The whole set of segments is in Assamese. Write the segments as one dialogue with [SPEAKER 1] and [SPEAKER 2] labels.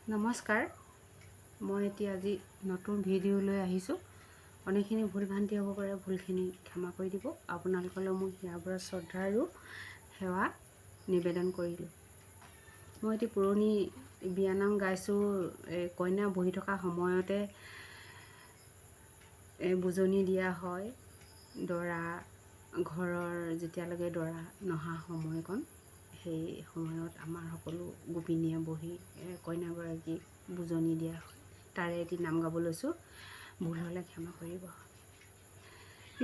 [SPEAKER 1] নমস্কাৰ, মই এতিয়া আজি নতুন ভিডিঅ' লৈ আহিছোঁ। অনেকখিনি ভুল ভ্ৰান্তি হ'ব পাৰে, ভুলখিনি ক্ষমা কৰি দিব। আপোনালোকলৈ মোক ইয়াৰ পৰা শ্ৰদ্ধা আৰু সেৱা নিবেদন কৰিলোঁ। মই এটি পুৰণি বিয়ানাম গাইছোঁ। কইনা বহি থকা সময়তে বুজনি দিয়া হয়। দৰা ঘৰৰ যেতিয়ালৈকে দৰা নহা সময়কণ, সেই সময়ত আমাৰ সকলো গোপিনীয়ে বহি কইনাগৰাকীক বুজনি দিয়া হয়। তাৰে এটি নাম গাব লৈছোঁ, ভুল হ'লে ক্ষমা কৰিব।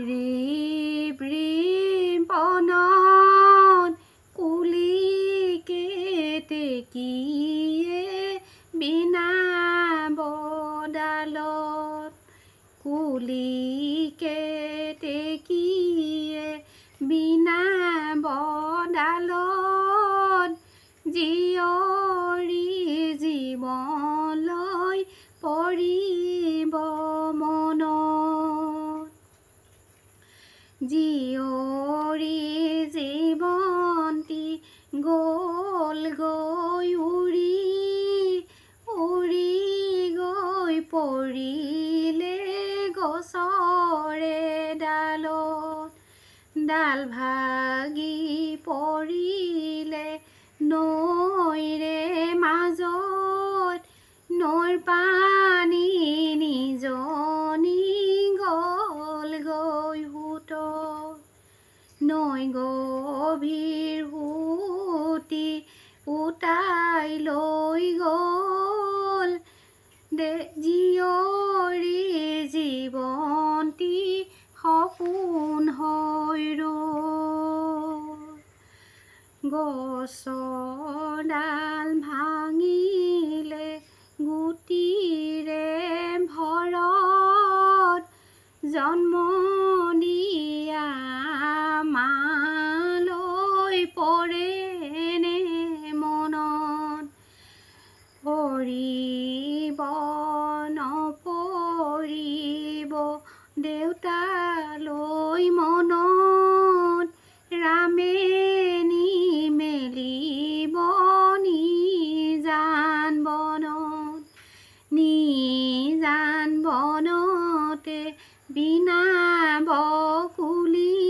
[SPEAKER 1] ৰিপ ৰিম পনত কুলি কেতেকীয়ে বিনা বদালত, কুলি কেতেকীয়ে বিনা বদালত, জীয়ৰী জীৱনলৈ পৰিব মনত, জীয়ৰী জীৱন্তী গ'ল গৈ উৰি, উৰি গৈ পৰিলে গছৰে ডালত, ডাল ভাগি পৰিলে নৈৰে মাজত, নৈৰ পানী নিজনি গ'ল গৈ সোঁতত, নৈ গভীৰ সোঁতি উটাই লৈ গ'ল, জীয়ৰী জীৱন্তী সপোন হৈ ৰ'ল। গছৰ ডাল ভাঙিলে গুটিৰে ভৰত, জন্ম দিয়া মালৈ পৰেনে মনত, পৰিব নপৰিব দেউতালৈ মনত, ৰামে নিমেলিব নিজান বনত, নিজান বনতে বিনা বকুলি,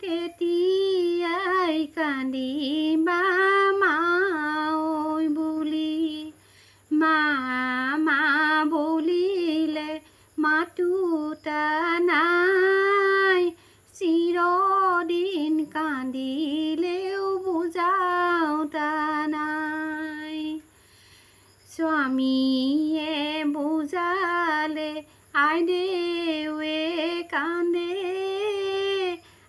[SPEAKER 1] তেতিয়াই কান্দিবা মা ঐ বুলি, মা মা বুলিলে মাতোতা নাই, চিৰদিন কান্দিলেও বুজাওতা নাই, স্বামীয়ে বুজালে আইদেউৱে কান্দে,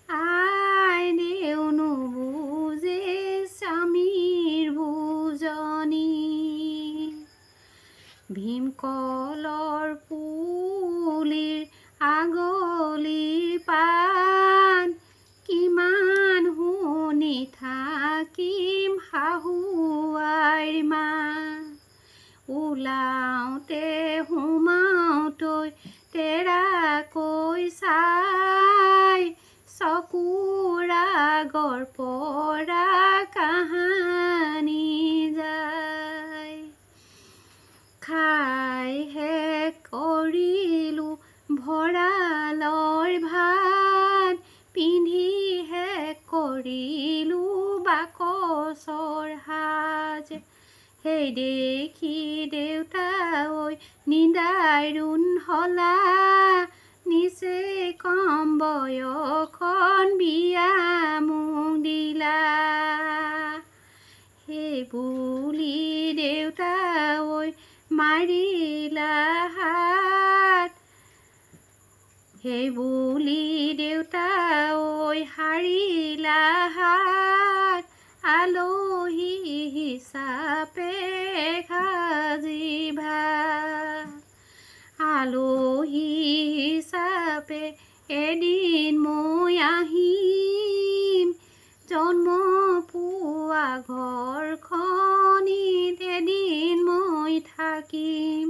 [SPEAKER 1] আইদেউ নুবুজে স্বামীৰ বুজনি, ভীমকলৰ পুলিৰ আগলিৰ পাত, কিমান শুনি থাকিম শাহু আইৰ মাত, ওলাওঁতে সোমাওঁতৈ তেৰাকৈ চাই, চকুৰ আগৰ পৰা কাহানি যায়, খাই শেষ কৰিলোঁ ভঁৰালৰ ভাত, পিন্ধি শেষ কৰিলোঁ বাকচৰ সাজ, সেই দেখি দেউতা ঐ নিদাৰুণ হলা, নিচে কম বয়সত বিয়া মোক দিলা, সেই বুলি দেউতা ঐ মাৰিলা হাত, সেই বুলি দেউতা ঐ হাৰিলা হাত, আলহী হিচাপে সাজি ভাত, আলহী হিচাপে এদিন মই আহিম, জন্ম পোৱা ঘৰখনিত এদিন মই থাকিম,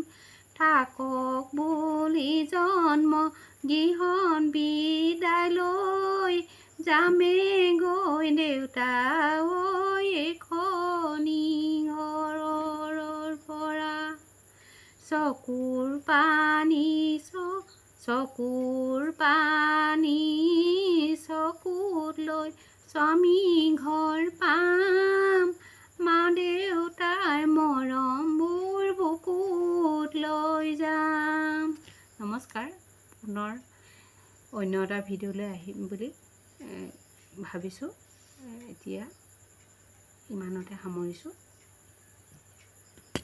[SPEAKER 1] থাকক বুলি জন্ম গৃহত বিদায় লৈ, যামে গৈ দেউতা ঐ এখনি ঘৰৰ চকুৰ পানী চকুৰ পানী চকুত লৈ স্বামী ঘৰ পাম মা দেউতাৰ মৰমবোৰ বুকুত লৈ যাম। নমস্কাৰ। পুনৰ অন্য এটা ভিডিঅ'লৈ আহিম বুলি ভাবিছোঁ। এতিয়া ইমানতে সামৰিছোঁ।